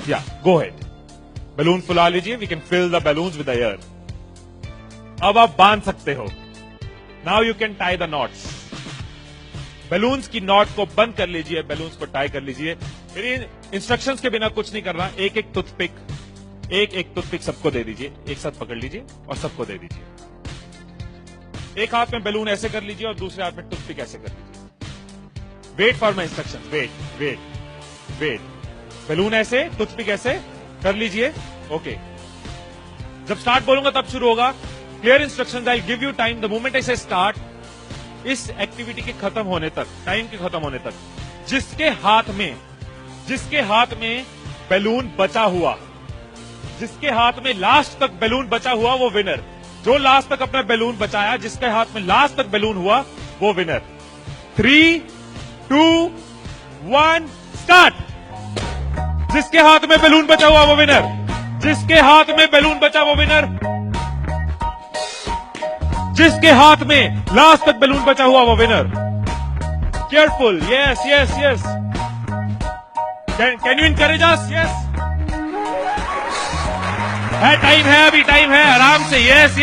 या गो head, balloon फुला लीजिए, we can fill the balloons with the air. अब आप बांध सकते हो। Now you can tie the knots. Balloons की नॉट को बंद कर लीजिए, बैलून्स को टाई कर लीजिए। मेरी इंस्ट्रक्शंस के बिना कुछ नहीं करना। एक एक टूथपिक सबको दे दीजिए, एक साथ पकड़ लीजिए और सबको दे दीजिए। एक हाथ में बैलून ऐसे कर लीजिए और दूसरे हाथ में टूथपिक ऐसे कर लीजिए। Wait for my instruction, wait. Balloon ऐसे, टूथपिक ऐसे कर लीजिए। ओके, जब स्टार्ट बोलूंगा तब शुरू होगा। Clear instructions, I give you time the moment I से स्टार्ट। इस एक्टिविटी के खत्म होने तक, टाइम के खत्म होने तक, जिसके हाथ में बैलून बचा हुआ, जिसके हाथ में लास्ट तक बैलून बचा हुआ वो विनर। जो लास्ट तक अपना बैलून बचाया, जिसके हाथ में लास्ट तक बैलून हुआ वो विनर। 3, 2, 1 स्टार्ट। जिसके हाथ में बैलून बचा हुआ वो विनर, जिसके हाथ में बैलून बचा वो विनर, जिसके हाथ में लास्ट तक बैलून बचा हुआ वो winner. Careful, yes. Can you encourage us? Yes, time है, अभी टाइम है, आराम से। यस।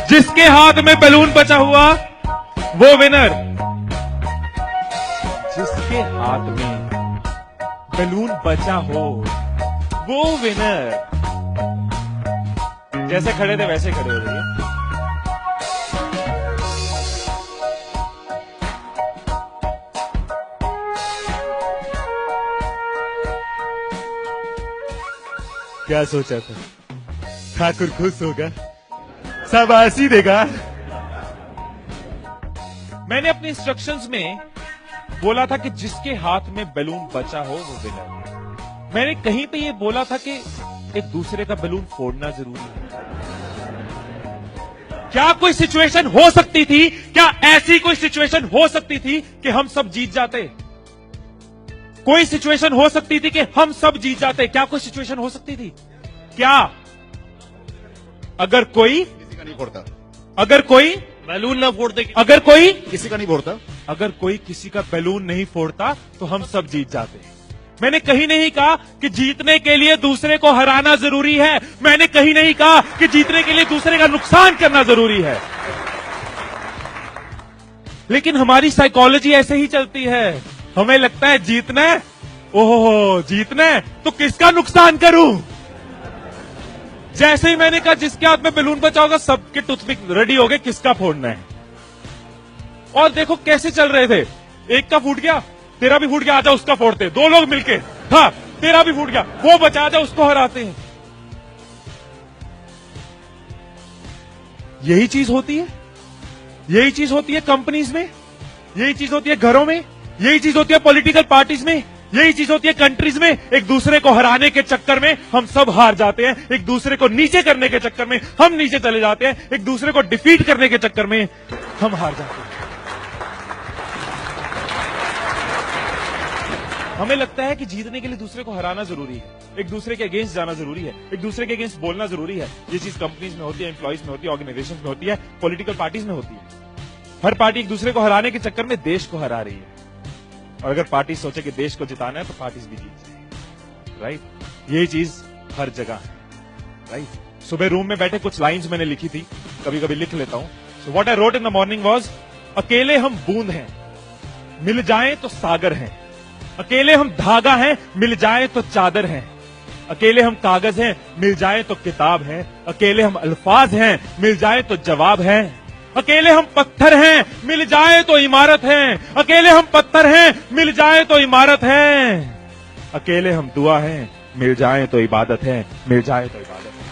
जिसके हाथ में बैलून बचा हुआ वो विनर, जिसके हाथ में बैलून बचा हो वो विनर। जैसे खड़े थे वैसे खड़े हो जाइए। क्या सोचा था? ठाकुर खुश होगा, शाबाशी देगा। मैंने अपने इंस्ट्रक्शंस में बोला था कि जिसके हाथ में बैलून बचा हो वो विनर। मैंने कहीं पे ये बोला था कि एक दूसरे का बैलून फोड़ना जरूरी है। क्या कोई सिचुएशन हो सकती थी, क्या ऐसी कोई सिचुएशन हो सकती थी कि हम सब जीत जाते? कोई सिचुएशन हो सकती थी कि हम सब जीत जाते? क्या कोई सिचुएशन हो सकती थी? क्या? अगर कोई किसी का नहीं फोड़ता, अगर कोई बैलून ना फोड़ते, अगर कोई किसी का नहीं फोड़ता, अगर कोई किसी का बैलून नहीं फोड़ता तो हम सब जीत जाते। मैंने कहीं नहीं कहा कि जीतने के लिए दूसरे को हराना जरूरी है। मैंने कहीं नहीं कहा कि जीतने के लिए दूसरे का नुकसान करना जरूरी है। लेकिन हमारी साइकोलॉजी ऐसे ही चलती है। हमें लगता है जीतना है, ओहो जीतना है तो किसका नुकसान करूं। जैसे ही मैंने कहा जिसके हाथ में बैलून बचा होगा, सबके टूथपिक रेडी हो गए, किसका फोड़ना है। और देखो कैसे चल रहे थे। एक का फूट गया, तेरा भी फूट गया, आजा उसका फोड़ते। दो लोग मिलके, हाँ तेरा भी फूट गया, वो बचा, आजा उसको हराते हैं। यही चीज होती है, यही चीज होती है कंपनीज में, यही चीज होती है घरों में, यही चीज होती है पॉलिटिकल पार्टीज में, यही चीज होती है कंट्रीज में। एक दूसरे को हराने के चक्कर में हम सब हार जाते हैं, एक दूसरे को नीचे करने के चक्कर में हम नीचे चले जाते हैं, एक दूसरे को डिफीट करने के चक्कर में हम हार जाते हैं। हमें लगता है कि जीतने के लिए दूसरे को हराना जरूरी है, एक दूसरे के अगेंस्ट जाना जरूरी है, एक दूसरे के अगेंस्ट बोलना जरूरी है। ये चीज कंपनीज में होती है, एम्प्लॉइज में होती है, ऑर्गेनाइजेशन में होती है, पॉलिटिकल पार्टीज में होती है। हर पार्टी एक दूसरे को हराने के चक्कर में देश को हरा रही है। और अगर पार्टी सोचे कि देश को जिताना है तो पार्टीज भी जीत जाएगी, राइट। यही चीज हर जगह है, राइट। सुबह रूम में बैठे कुछ लाइंस मैंने लिखी थी, कभी कभी लिख लेता हूं। So what I wrote in the morning was, अकेले हम बूंद हैं, मिल जाएं तो सागर हैं। अकेले हम धागा हैं, मिल जाएं तो चादर हैं। अकेले हम कागज हैं, मिल जाएं तो किताब हैं। अकेले हम अल्फाज हैं, मिल जाएं तो जवाब हैं। अकेले हम पत्थर हैं, मिल जाए तो इमारत है। अकेले हम पत्थर हैं, मिल जाए तो इमारत है। अकेले हम दुआ हैं, मिल जाए तो इबादत है, मिल जाए तो इबादत है।